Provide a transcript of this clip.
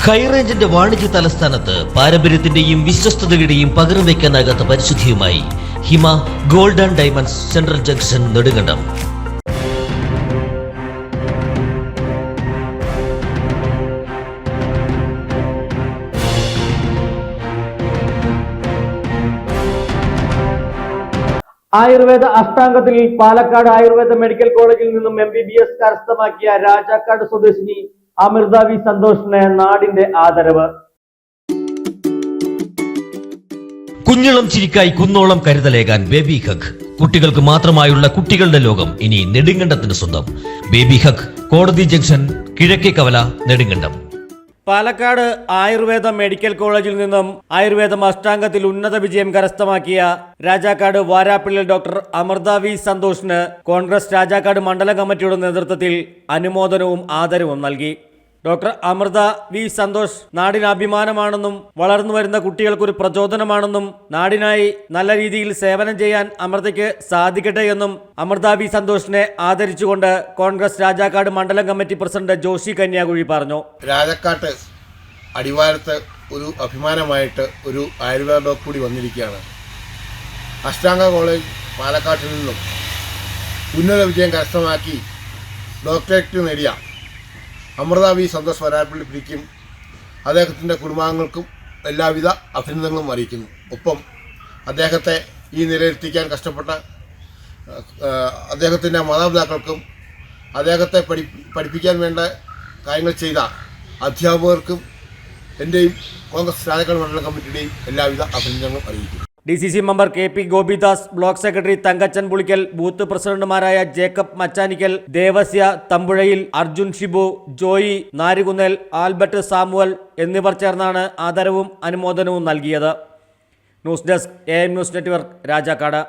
ഹൈറേഞ്ചിന്റെ വാണിജ്യ തലസ്ഥാനത്ത് പാരമ്പര്യത്തിന്റെയും വിശ്വസ്തതയുടെയും പകരം വയ്ക്കാനാകാത്ത പരിശുദ്ധിയുമായി Hima gold and diamonds central junction Nedumkandam. Ayurveda അഷ്ടാംഗത്തിൽ പാലക്കാട് ആയുർവേദ മെഡിക്കൽ കോളേജിൽ നിന്നും MBBS കരസ്ഥമാക്കിയ രാജാക്കാട് സ്വദേശിനി അമൃത വി സന്തോഷിന് നാടിന്റെ ആദരവ്. കുഞ്ഞിളം ചിരിക്കായി കുന്നോളം കരുതലേകാൻ ബേബി ഹഗ്. കുട്ടികൾക്ക് മാത്രമായുള്ള കുട്ടികളുടെ ലോകം ഇനി നെടുങ്കണ്ടത്തിന് സ്വന്തം. ബേബി ഹഗ്, കോടതി ജംഗ്ഷൻ, കിഴക്കേ കവല, നെടുങ്കണ്ടം. പാലക്കാട് ആയുർവേദ മെഡിക്കൽ കോളേജിൽ നിന്നും ആയുർവേദം അഷ്ടാംഗത്തിൽ ഉന്നത വിജയം കരസ്ഥമാക്കിയ രാജാക്കാട് വാരാപ്പിള്ളിൽ ഡോക്ടർ അമൃത വി സന്തോഷിന് കോൺഗ്രസ് രാജാക്കാട് മണ്ഡലം കമ്മിറ്റിയുടെ നേതൃത്വത്തിൽ അനുമോദനവും ആദരവും നൽകി. ഡോക്ടർ അമൃത വി സന്തോഷ് നാടിന് അഭിമാനമാണെന്നും വളർന്നു വരുന്ന കുട്ടികൾക്കൊരു പ്രചോദനമാണെന്നും നാടിനായി നല്ല രീതിയിൽ സേവനം ചെയ്യാൻ അമൃതയ്ക്ക് സാധിക്കട്ടെ എന്നും അമൃത വി സന്തോഷിനെ ആദരിച്ചുകൊണ്ട് കോൺഗ്രസ് രാജാക്കാട് മണ്ഡലം കമ്മിറ്റി പ്രസിഡന്റ് ജോഷി കന്യാകുഴി പറഞ്ഞു. രാജാക്കാട്ട് അടിവാരത്ത് ഒരു അഭിമാനമായിട്ട് ഒരു ആയുർവേദ ഡോക്ടർ കൂടി വന്നിരിക്കുകയാണ്. അഷ്ടാംഗ കോളേജ് പാലക്കാട്ടിൽ നിന്നും ഉന്നത വിജയം കരസ്ഥമാക്കി ഡോക്ടറേറ്റ് നേടിയ അമൃത വി സന്തോഷ് വരാപ്പള്ളി പിടിക്കും അദ്ദേഹത്തിൻ്റെ കുടുംബാംഗങ്ങൾക്കും എല്ലാവിധ അഭിനന്ദനങ്ങളും അറിയിക്കുന്നു. ഒപ്പം അദ്ദേഹത്തെ ഈ നിലയിലെത്തിക്കാൻ കഷ്ടപ്പെട്ട അദ്ദേഹത്തിൻ്റെ മാതാപിതാക്കൾക്കും അദ്ദേഹത്തെ പഠിപ്പിക്കാൻ വേണ്ട കാര്യങ്ങൾ ചെയ്ത അധ്യാപകർക്കും എൻ്റെയും കോൺഗ്രസ് രാജാക്കാട് മണ്ഡലം കമ്മിറ്റിയുടെയും എല്ലാവിധ അഭിനന്ദനങ്ങളും അറിയിക്കുന്നു. DCC member KP Gopidas, block secretary Thankachan Pulickal, booth പ്രസിഡന്റുമാരായ Jacob Machanickal, Devasya Thampuzhayil, Arjun Shibu, Joy Narikunnel, Albert Samuel എന്നിവർ ചേർന്നാണ് ആദരവും അനുമോദനവും നൽകിയത്. News desk AM news network, Rajakkad.